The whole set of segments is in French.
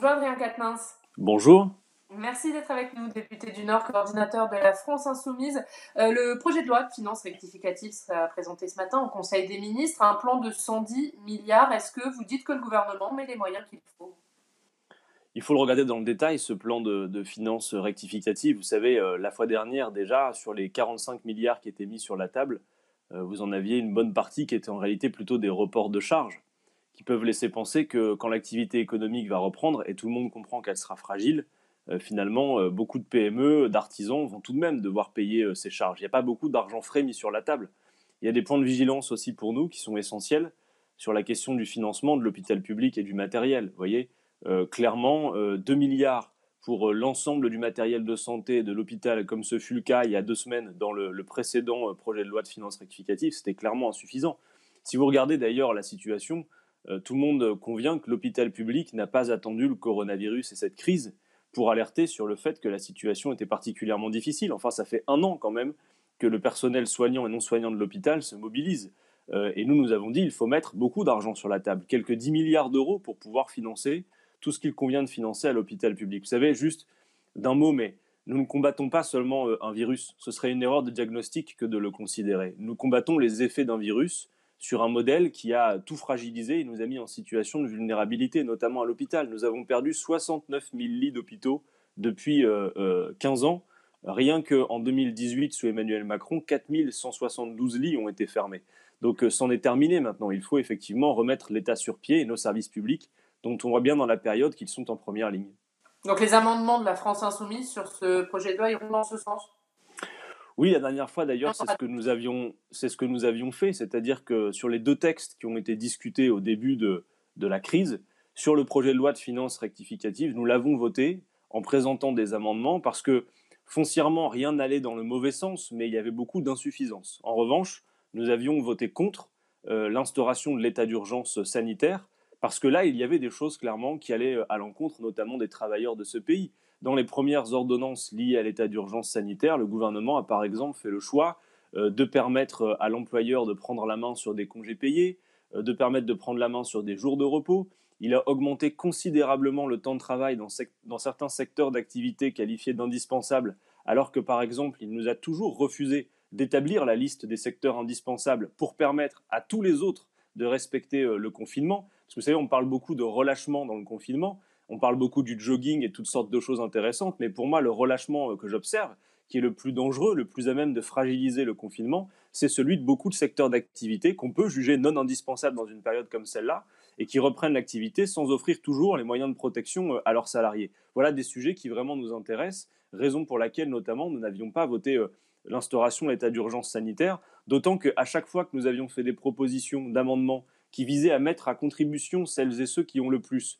Bonjour Adrien Quatennens. Bonjour. Merci d'être avec nous, député du Nord, coordinateur de la France Insoumise. Le projet de loi de finances rectificative sera présenté ce matin au Conseil des ministres, un plan de 110 milliards. Est-ce que vous dites que le gouvernement met les moyens qu'il faut ? Il faut le regarder dans le détail, ce plan de finances rectificative. Vous savez, la fois dernière, déjà, sur les 45 milliards qui étaient mis sur la table, vous en aviez une bonne partie qui était en réalité plutôt des reports de charges, qui peuvent laisser penser que quand l'activité économique va reprendre, et tout le monde comprend qu'elle sera fragile, finalement, beaucoup de PME, d'artisans vont tout de même devoir payer ces charges. Il n'y a pas beaucoup d'argent frais mis sur la table. Il y a des points de vigilance aussi pour nous qui sont essentiels sur la question du financement de l'hôpital public et du matériel. Vous voyez, clairement, 2 milliards pour l'ensemble du matériel de santé de l'hôpital, comme ce fut le cas il y a 2 semaines dans le précédent projet de loi de finances rectificative, c'était clairement insuffisant. Si vous regardez d'ailleurs la situation, tout le monde convient que l'hôpital public n'a pas attendu le coronavirus et cette crise pour alerter sur le fait que la situation était particulièrement difficile. Enfin, ça fait 1 an quand même que le personnel soignant et non soignant de l'hôpital se mobilise. Et nous avons dit qu'il faut mettre beaucoup d'argent sur la table, quelques 10 milliards d'euros pour pouvoir financer tout ce qu'il convient de financer à l'hôpital public. Vous savez, juste d'un mot, mais nous ne combattons pas seulement un virus. Ce serait une erreur de diagnostic que de le considérer. Nous combattons les effets d'un virus sur un modèle qui a tout fragilisé et nous a mis en situation de vulnérabilité, notamment à l'hôpital. Nous avons perdu 69 000 lits d'hôpitaux depuis 15 ans. Rien qu'en 2018, sous Emmanuel Macron, 4 172 lits ont été fermés. Donc c'en est terminé maintenant. Il faut effectivement remettre l'État sur pied et nos services publics, dont on voit bien dans la période qu'ils sont en première ligne. Donc les amendements de la France Insoumise sur ce projet de loi iront dans ce sens ? Oui, la dernière fois d'ailleurs, c'est ce que nous avions fait, c'est-à-dire que sur les 2 textes qui ont été discutés au début de la crise, sur le projet de loi de finances rectificative, nous l'avons voté en présentant des amendements parce que foncièrement, rien n'allait dans le mauvais sens, mais il y avait beaucoup d'insuffisances. En revanche, nous avions voté contre l'instauration de l'état d'urgence sanitaire parce que là, il y avait des choses clairement qui allaient à l'encontre notamment des travailleurs de ce pays. Dans les premières ordonnances liées à l'état d'urgence sanitaire, le gouvernement a par exemple fait le choix de permettre à l'employeur de prendre la main sur des congés payés, de permettre de prendre la main sur des jours de repos. Il a augmenté considérablement le temps de travail dans certains secteurs d'activité qualifiés d'indispensables, alors que par exemple, il nous a toujours refusé d'établir la liste des secteurs indispensables pour permettre à tous les autres de respecter le confinement. Parce que vous savez, on parle beaucoup de relâchement dans le confinement, on parle beaucoup du jogging et toutes sortes de choses intéressantes, mais pour moi, le relâchement que j'observe, qui est le plus dangereux, le plus à même de fragiliser le confinement, c'est celui de beaucoup de secteurs d'activité qu'on peut juger non indispensables dans une période comme celle-là et qui reprennent l'activité sans offrir toujours les moyens de protection à leurs salariés. Voilà des sujets qui vraiment nous intéressent, raison pour laquelle notamment nous n'avions pas voté l'instauration de l'état d'urgence sanitaire, d'autant qu'à chaque fois que nous avions fait des propositions d'amendements qui visaient à mettre à contribution celles et ceux qui ont le plus,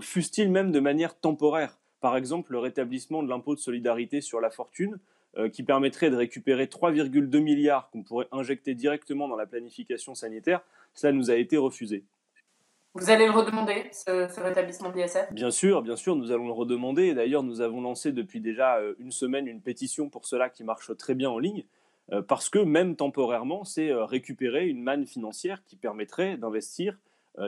fût-il même de manière temporaire. Par exemple, le rétablissement de l'impôt de solidarité sur la fortune, qui permettrait de récupérer 3,2 milliards qu'on pourrait injecter directement dans la planification sanitaire, cela nous a été refusé. Vous allez le redemander, ce rétablissement de l'ISF ? Bien sûr, nous allons le redemander. Et d'ailleurs, nous avons lancé depuis déjà 1 semaine une pétition pour cela qui marche très bien en ligne, parce que même temporairement, c'est récupérer une manne financière qui permettrait d'investir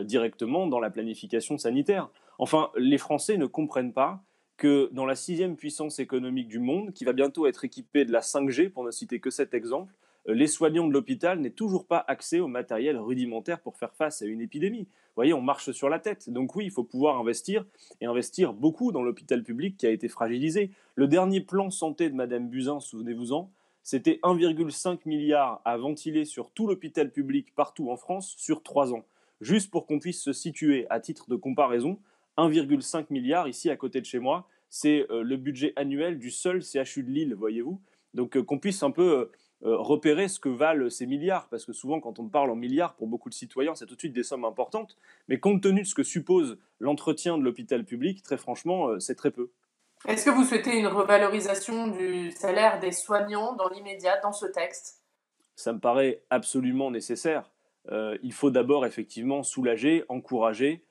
directement dans la planification sanitaire. Enfin, les Français ne comprennent pas que dans la 6e puissance économique du monde, qui va bientôt être équipée de la 5G, pour ne citer que cet exemple, les soignants de l'hôpital n'aient toujours pas accès au matériel rudimentaire pour faire face à une épidémie. Vous voyez, on marche sur la tête. Donc oui, il faut pouvoir investir, et investir beaucoup dans l'hôpital public qui a été fragilisé. Le dernier plan santé de Madame Buzyn, souvenez-vous-en, c'était 1,5 milliard à ventiler sur tout l'hôpital public partout en France sur 3 ans. Juste pour qu'on puisse se situer à titre de comparaison, 1,5 milliard ici à côté de chez moi, c'est le budget annuel du seul CHU de Lille, voyez-vous. Donc qu'on puisse un peu repérer ce que valent ces milliards, parce que souvent quand on parle en milliards, pour beaucoup de citoyens, c'est tout de suite des sommes importantes, mais compte tenu de ce que suppose l'entretien de l'hôpital public, très franchement, c'est très peu. Est-ce que vous souhaitez une revalorisation du salaire des soignants dans l'immédiat, dans ce texte ? Ça me paraît absolument nécessaire. Il faut d'abord effectivement soulager, encourager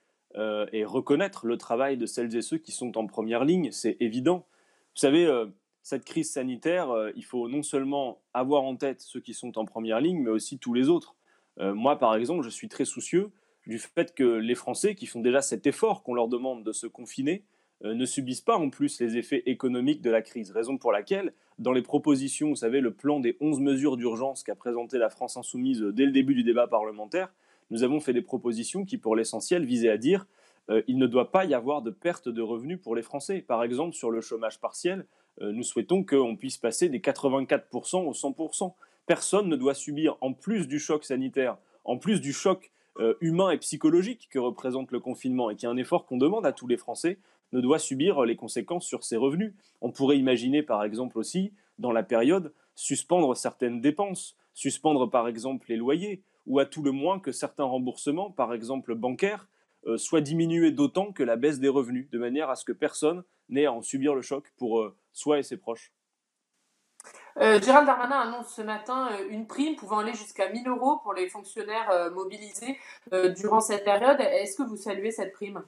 et reconnaître le travail de celles et ceux qui sont en première ligne, c'est évident. Vous savez, cette crise sanitaire, il faut non seulement avoir en tête ceux qui sont en première ligne, mais aussi tous les autres. Moi, par exemple, je suis très soucieux du fait que les Français, qui font déjà cet effort qu'on leur demande de se confiner, ne subissent pas en plus les effets économiques de la crise. Raison pour laquelle, dans les propositions, vous savez, le plan des 11 mesures d'urgence qu'a présenté la France insoumise dès le début du débat parlementaire, nous avons fait des propositions qui, pour l'essentiel, visaient à dire il ne doit pas y avoir de perte de revenus pour les Français. Par exemple, sur le chômage partiel, nous souhaitons qu'on puisse passer des 84% au 100%. Personne ne doit subir, en plus du choc sanitaire, en plus du choc humain et psychologique que représente le confinement et qui est un effort qu'on demande à tous les Français, ne doit subir les conséquences sur ses revenus. On pourrait imaginer par exemple aussi, dans la période, suspendre certaines dépenses, suspendre par exemple les loyers, ou à tout le moins que certains remboursements, par exemple bancaires, soient diminués d'autant que la baisse des revenus, de manière à ce que personne n'ait à en subir le choc pour soi et ses proches. Gérald Darmanin annonce ce matin une prime pouvant aller jusqu'à 1 000 euros pour les fonctionnaires mobilisés durant cette période. Est-ce que vous saluez cette prime?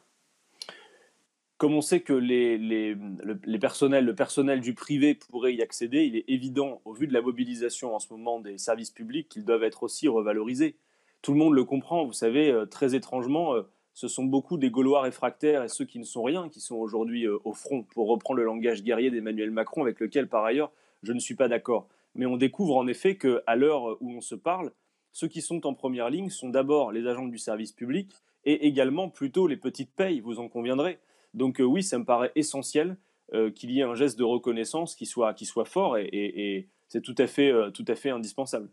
Comme on sait que le personnel du privé pourrait y accéder, il est évident, au vu de la mobilisation en ce moment des services publics, qu'ils doivent être aussi revalorisés. Tout le monde le comprend, vous savez, très étrangement, ce sont beaucoup des Gaulois réfractaires et ceux qui ne sont rien qui sont aujourd'hui au front, pour reprendre le langage guerrier d'Emmanuel Macron, avec lequel, par ailleurs, je ne suis pas d'accord. Mais on découvre en effet qu'à l'heure où on se parle, ceux qui sont en première ligne sont d'abord les agents du service public et également plutôt les petites payes, vous en conviendrez. Donc oui, ça me paraît essentiel qu'il y ait un geste de reconnaissance qui soit fort et c'est tout à fait indispensable.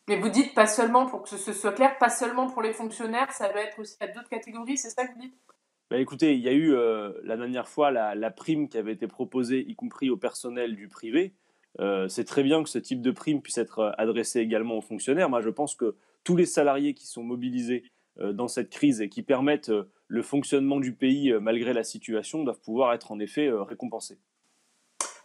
Mais vous dites pas seulement, pour que ce soit clair, pas seulement pour les fonctionnaires, ça va être aussi à d'autres catégories, c'est ça que vous dites? Bah, écoutez, il y a eu la dernière fois la prime qui avait été proposée, y compris au personnel du privé. C'est très bien que ce type de prime puisse être adressé également aux fonctionnaires. Moi, je pense que tous les salariés qui sont mobilisés dans cette crise et qui permettent le fonctionnement du pays malgré la situation doivent pouvoir être en effet récompensés.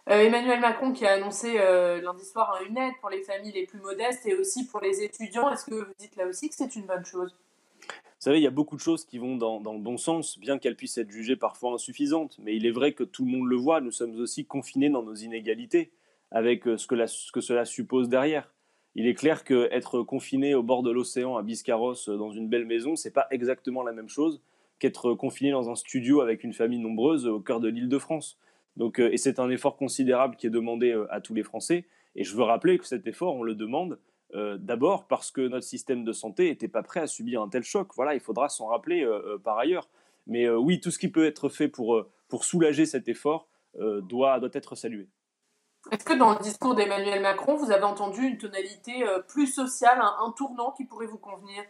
Emmanuel Macron qui a annoncé lundi soir une aide pour les familles les plus modestes et aussi pour les étudiants. Est-ce que vous dites là aussi que c'est une bonne chose? Vous savez, il y a beaucoup de choses qui vont dans le bon sens, bien qu'elles puissent être jugées parfois insuffisantes. Mais il est vrai que tout le monde le voit, nous sommes aussi confinés dans nos inégalités, avec ce que cela suppose derrière. Il est clair qu'être confiné au bord de l'océan à Biscarrosse dans une belle maison, c'est pas exactement la même chose qu'être confiné dans un studio avec une famille nombreuse au cœur de l'Île-de-France. Donc, et c'est un effort considérable qui est demandé à tous les Français. Et je veux rappeler que cet effort, on le demande d'abord parce que notre système de santé n'était pas prêt à subir un tel choc. Voilà, il faudra s'en rappeler par ailleurs. Mais oui, tout ce qui peut être fait pour soulager cet effort doit être salué. Est-ce que dans le discours d'Emmanuel Macron, vous avez entendu une tonalité plus sociale, un tournant qui pourrait vous convenir?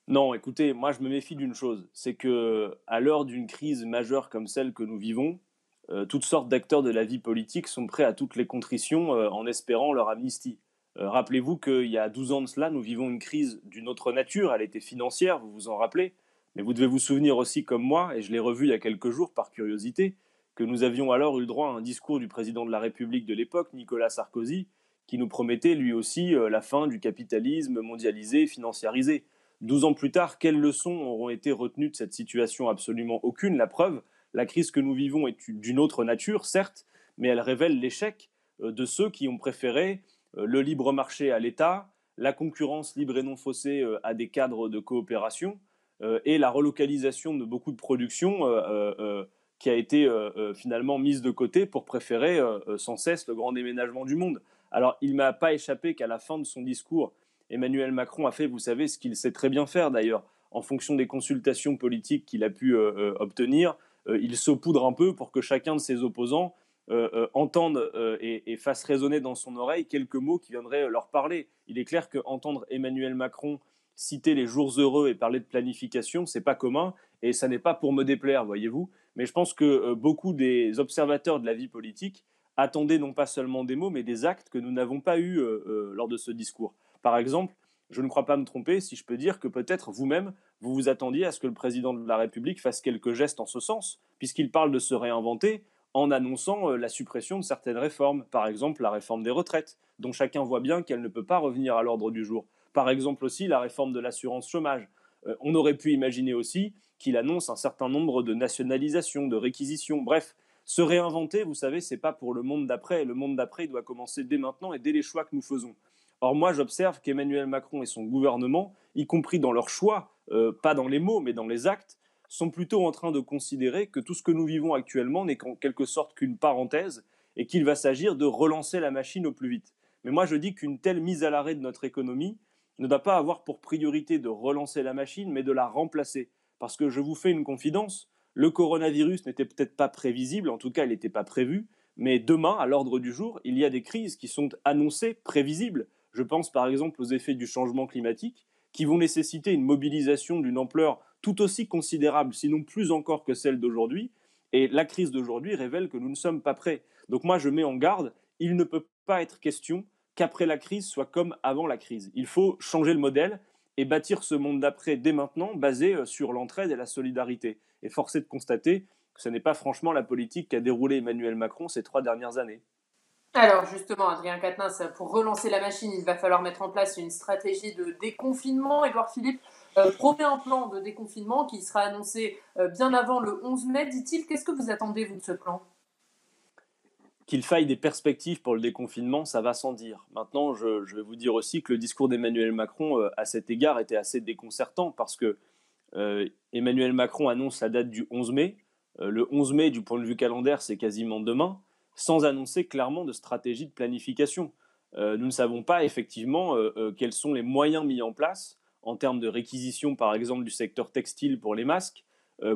Non, écoutez, moi je me méfie d'une chose, c'est que à l'heure d'une crise majeure comme celle que nous vivons, toutes sortes d'acteurs de la vie politique sont prêts à toutes les contritions en espérant leur amnistie. Rappelez-vous qu'il y a 12 ans de cela, nous vivons une crise d'une autre nature, elle était financière, vous vous en rappelez, mais vous devez vous souvenir aussi comme moi, et je l'ai revu il y a quelques jours par curiosité, que nous avions alors eu le droit à un discours du président de la République de l'époque, Nicolas Sarkozy, qui nous promettait lui aussi la fin du capitalisme mondialisé, financiarisé. 12 ans plus tard, quelles leçons auront été retenues de cette situation? Absolument aucune. La preuve, la crise que nous vivons est d'une autre nature, certes, mais elle révèle l'échec de ceux qui ont préféré le libre marché à l'État, la concurrence libre et non faussée à des cadres de coopération et la relocalisation de beaucoup de productions qui a été finalement mise de côté pour préférer sans cesse le grand déménagement du monde. Alors, il ne m'a pas échappé qu'à la fin de son discours, Emmanuel Macron a fait, vous savez, ce qu'il sait très bien faire d'ailleurs, en fonction des consultations politiques qu'il a pu obtenir, il saupoudre un peu pour que chacun de ses opposants entende et fasse résonner dans son oreille quelques mots qui viendraient leur parler. Il est clair qu'entendre Emmanuel Macron citer les jours heureux et parler de planification, c'est pas commun et ça n'est pas pour me déplaire, voyez-vous. Mais je pense que beaucoup des observateurs de la vie politique attendaient non pas seulement des mots, mais des actes que nous n'avons pas eus lors de ce discours. Par exemple, je ne crois pas me tromper si je peux dire que peut-être vous-même, vous vous attendiez à ce que le président de la République fasse quelques gestes en ce sens, puisqu'il parle de se réinventer en annonçant la suppression de certaines réformes, par exemple la réforme des retraites, dont chacun voit bien qu'elle ne peut pas revenir à l'ordre du jour. Par exemple aussi la réforme de l'assurance chômage. On aurait pu imaginer aussi qu'il annonce un certain nombre de nationalisations, de réquisitions, bref. Se réinventer, vous savez, c'est pas pour le monde d'après. Le monde d'après doit commencer dès maintenant et dès les choix que nous faisons. Or, moi, j'observe qu'Emmanuel Macron et son gouvernement, y compris dans leurs choix, pas dans les mots, mais dans les actes, sont plutôt en train de considérer que tout ce que nous vivons actuellement n'est qu'en quelque sorte qu'une parenthèse et qu'il va s'agir de relancer la machine au plus vite. Mais moi, je dis qu'une telle mise à l'arrêt de notre économie ne doit pas avoir pour priorité de relancer la machine, mais de la remplacer. Parce que je vous fais une confidence, le coronavirus n'était peut-être pas prévisible, en tout cas, il n'était pas prévu, mais demain, à l'ordre du jour, il y a des crises qui sont annoncées, prévisibles. Je pense par exemple aux effets du changement climatique, qui vont nécessiter une mobilisation d'une ampleur tout aussi considérable, sinon plus encore que celle d'aujourd'hui. Et la crise d'aujourd'hui révèle que nous ne sommes pas prêts. Donc moi, je mets en garde, il ne peut pas être question qu'après la crise soit comme avant la crise. Il faut changer le modèle et bâtir ce monde d'après dès maintenant, basé sur l'entraide et la solidarité. Et force est de constater que ce n'est pas franchement la politique qu'a déroulée Emmanuel Macron ces 3 dernières années. Alors justement, Adrien Quatennens, pour relancer la machine, il va falloir mettre en place une stratégie de déconfinement. Édouard Philippe promet un plan de déconfinement qui sera annoncé bien avant le 11 mai, dit-il. Qu'est-ce que vous attendez, vous, de ce plan? Qu'il faille des perspectives pour le déconfinement, ça va sans dire. Maintenant, je vais vous dire aussi que le discours d'Emmanuel Macron, à cet égard, était assez déconcertant parce que Emmanuel Macron annonce la date du 11 mai. Le 11 mai, du point de vue calendaire, c'est quasiment demain, sans annoncer clairement de stratégie de planification. Nous ne savons pas effectivement quels sont les moyens mis en place en termes de réquisition, par exemple, du secteur textile pour les masques,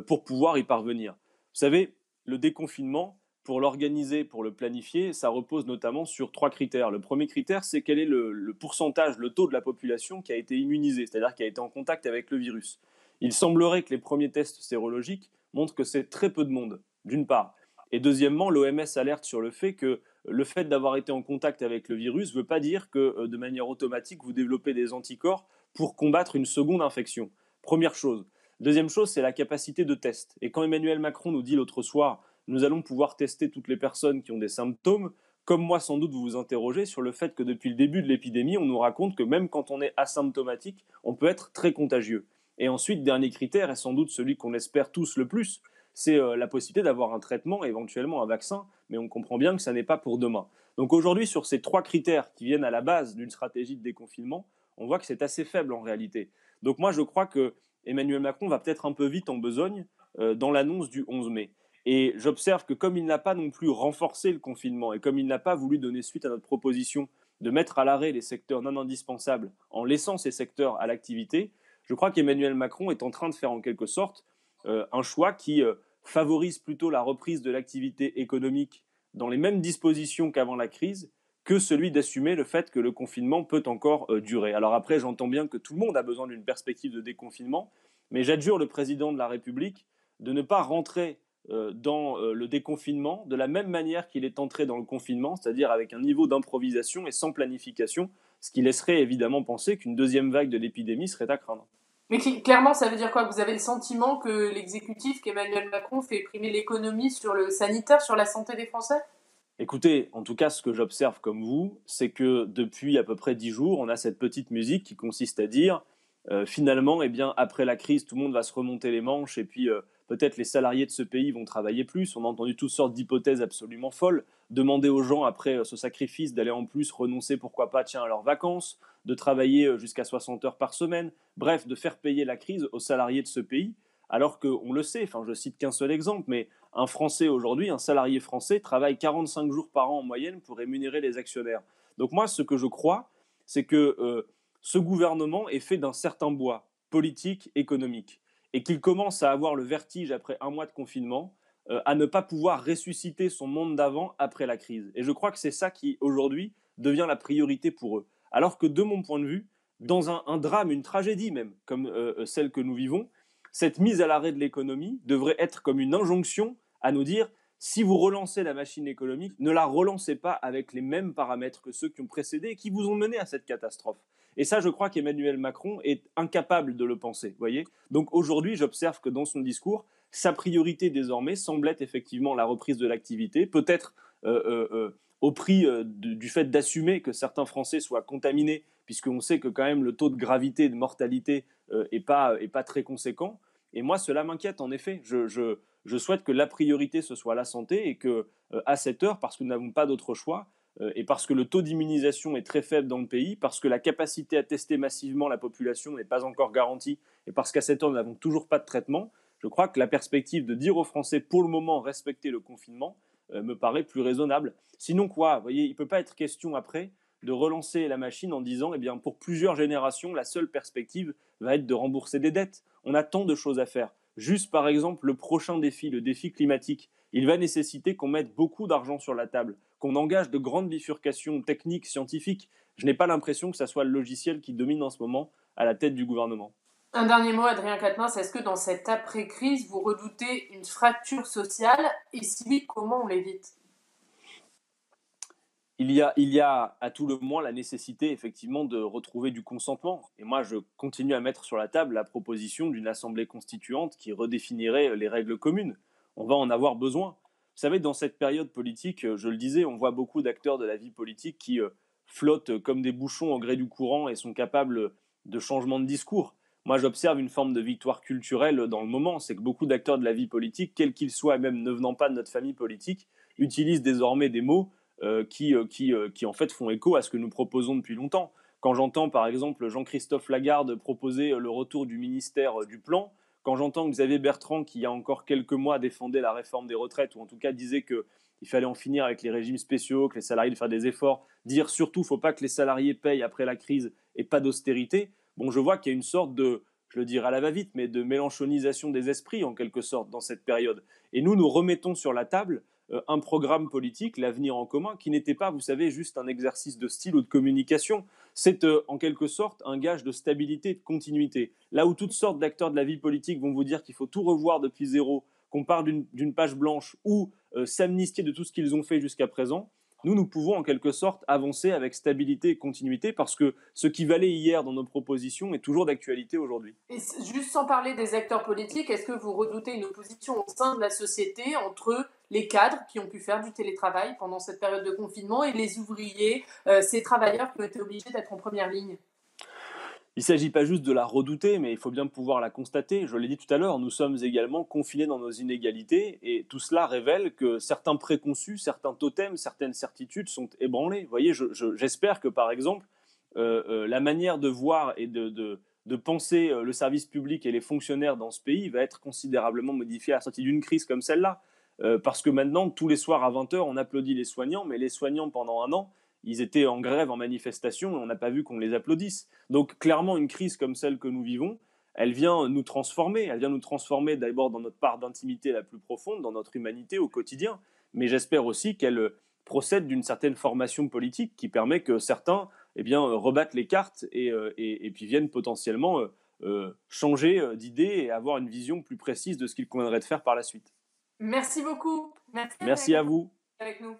pour pouvoir y parvenir. Vous savez, le déconfinement, pour l'organiser, pour le planifier, ça repose notamment sur 3 critères. Le premier critère, c'est quel est le pourcentage, le taux de la population qui a été immunisée, c'est-à-dire qui a été en contact avec le virus. Il semblerait que les premiers tests sérologiques montrent que c'est très peu de monde, d'une part. Et deuxièmement, l'OMS alerte sur le fait que le fait d'avoir été en contact avec le virus ne veut pas dire que de manière automatique, vous développez des anticorps pour combattre une seconde infection. Première chose. Deuxième chose, c'est la capacité de test. Et quand Emmanuel Macron nous dit l'autre soir, nous allons pouvoir tester toutes les personnes qui ont des symptômes, comme moi sans doute vous vous interrogez sur le fait que depuis le début de l'épidémie, on nous raconte que même quand on est asymptomatique, on peut être très contagieux. Et ensuite, dernier critère, et sans doute celui qu'on espère tous le plus, c'est la possibilité d'avoir un traitement, éventuellement un vaccin, mais on comprend bien que ça n'est pas pour demain. Donc aujourd'hui, sur ces 3 critères qui viennent à la base d'une stratégie de déconfinement, on voit que c'est assez faible en réalité. Donc moi, je crois que Emmanuel Macron va peut-être un peu vite en besogne dans l'annonce du 11 mai. Et j'observe que comme il n'a pas non plus renforcé le confinement et comme il n'a pas voulu donner suite à notre proposition de mettre à l'arrêt les secteurs non indispensables en laissant ces secteurs à l'activité, je crois qu'Emmanuel Macron est en train de faire en quelque sorte un choix qui favorise plutôt la reprise de l'activité économique dans les mêmes dispositions qu'avant la crise que celui d'assumer le fait que le confinement peut encore durer. Alors après, j'entends bien que tout le monde a besoin d'une perspective de déconfinement, mais j'adjure le président de la République de ne pas rentrer dans le déconfinement de la même manière qu'il est entré dans le confinement, c'est-à-dire avec un niveau d'improvisation et sans planification, ce qui laisserait évidemment penser qu'une deuxième vague de l'épidémie serait à craindre. Mais clairement, ça veut dire quoi? Vous avez le sentiment que l'exécutif, qu'Emmanuel Macron fait primer l'économie sur le sanitaire, sur la santé des Français? Écoutez, en tout cas, ce que j'observe comme vous, c'est que depuis à peu près 10 jours, on a cette petite musique qui consiste à dire finalement, eh bien, après la crise, tout le monde va se remonter les manches et puis peut-être les salariés de ce pays vont travailler plus. On a entendu toutes sortes d'hypothèses absolument folles. Demander aux gens, après ce sacrifice, d'aller en plus renoncer, pourquoi pas, tiens, à leurs vacances, de travailler jusqu'à 60 heures par semaine. Bref, de faire payer la crise aux salariés de ce pays. Alors qu'on le sait, enfin, je cite qu'un seul exemple, mais un Français aujourd'hui, un salarié français, travaille 45 jours par an en moyenne pour rémunérer les actionnaires. Donc moi, ce que je crois, c'est que ce gouvernement est fait d'un certain bois politique, économique, et qu'il commence à avoir le vertige après un mois de confinement, à ne pas pouvoir ressusciter son monde d'avant après la crise. Et je crois que c'est ça qui, aujourd'hui, devient la priorité pour eux. Alors que, de mon point de vue, dans un drame, une tragédie même, comme celle que nous vivons, cette mise à l'arrêt de l'économie devrait être comme une injonction à nous dire si vous relancez la machine économique, ne la relancez pas avec les mêmes paramètres que ceux qui ont précédé et qui vous ont mené à cette catastrophe. Et ça, je crois qu'Emmanuel Macron est incapable de le penser. Voyez. Donc aujourd'hui, j'observe que dans son discours, sa priorité désormais semble être effectivement la reprise de l'activité, peut-être au prix du fait d'assumer que certains Français soient contaminés, puisqu'on sait que quand même le taux de gravité et de mortalité est pas très conséquent. Et moi, cela m'inquiète en effet. Je souhaite que la priorité ce soit la santé et que à cette heure, parce que nous n'avons pas d'autre choix, et parce que le taux d'immunisation est très faible dans le pays, parce que la capacité à tester massivement la population n'est pas encore garantie, et parce qu'à cette heure, nous n'avons toujours pas de traitement, je crois que la perspective de dire aux Français, pour le moment, respecter le confinement, me paraît plus raisonnable. Sinon quoi, vous voyez, il ne peut pas être question après de relancer la machine en disant, eh bien, pour plusieurs générations, la seule perspective va être de rembourser des dettes. On a tant de choses à faire. Juste par exemple, le prochain défi, le défi climatique, il va nécessiter qu'on mette beaucoup d'argent sur la table, qu'on engage de grandes bifurcations techniques, scientifiques. Je n'ai pas l'impression que ce soit le logiciel qui domine en ce moment à la tête du gouvernement. Un dernier mot, Adrien Quatennens, est-ce que dans cette après-crise, vous redoutez une fracture sociale? Et si oui, comment on l'évite? Il y a à tout le moins la nécessité effectivement de retrouver du consentement. Et moi, je continue à mettre sur la table la proposition d'une assemblée constituante qui redéfinirait les règles communes. On va en avoir besoin. Vous savez, dans cette période politique, je le disais, on voit beaucoup d'acteurs de la vie politique qui flottent comme des bouchons au gré du courant et sont capables de changements de discours. Moi, j'observe une forme de victoire culturelle dans le moment. C'est que beaucoup d'acteurs de la vie politique, quels qu'ils soient, et même ne venant pas de notre famille politique, utilisent désormais des mots qui en fait font écho à ce que nous proposons depuis longtemps. Quand j'entends par exemple Jean-Christophe Lagarde proposer le retour du ministère du Plan, quand j'entends Xavier Bertrand, qui il y a encore quelques mois défendait la réforme des retraites, ou en tout cas disait qu'il fallait en finir avec les régimes spéciaux, que les salariés devaient faire des efforts, dire surtout qu'il ne faut pas que les salariés payent après la crise et pas d'austérité, bon, je vois qu'il y a une sorte de, je le dirais à la va-vite, mais de mélanchonisation des esprits en quelque sorte dans cette période. Et nous remettons sur la table un programme politique, l'avenir en commun, qui n'était pas, vous savez, juste un exercice de style ou de communication. C'est en quelque sorte un gage de stabilité et de continuité. Là où toutes sortes d'acteurs de la vie politique vont vous dire qu'il faut tout revoir depuis zéro, qu'on part d'une page blanche ou s'amnistier de tout ce qu'ils ont fait jusqu'à présent, nous pouvons en quelque sorte avancer avec stabilité et continuité parce que ce qui valait hier dans nos propositions est toujours d'actualité aujourd'hui. Et juste sans parler des acteurs politiques, est-ce que vous redoutez une opposition au sein de la société entre les cadres qui ont pu faire du télétravail pendant cette période de confinement et les ouvriers, ces travailleurs qui ont été obligés d'être en première ligne? Il ne s'agit pas juste de la redouter, mais il faut bien pouvoir la constater. Je l'ai dit tout à l'heure, nous sommes également confinés dans nos inégalités et tout cela révèle que certains préconçus, certains totems, certaines certitudes sont ébranlés. Vous voyez, j'espère que par exemple, la manière de voir et de penser le service public et les fonctionnaires dans ce pays va être considérablement modifiée à la sortie d'une crise comme celle-là. Parce que maintenant, tous les soirs à 20 h, on applaudit les soignants, mais les soignants, pendant un an, ils étaient en grève, en manifestation, et on n'a pas vu qu'on les applaudisse. Donc clairement, une crise comme celle que nous vivons, elle vient nous transformer. Elle vient nous transformer d'abord dans notre part d'intimité la plus profonde, dans notre humanité au quotidien. Mais j'espère aussi qu'elle procède d'une certaine formation politique qui permet que certains rebattent les cartes et puis viennent potentiellement changer d'idée et avoir une vision plus précise de ce qu'il conviendrait de faire par la suite. Merci beaucoup. Merci à vous. Avec nous.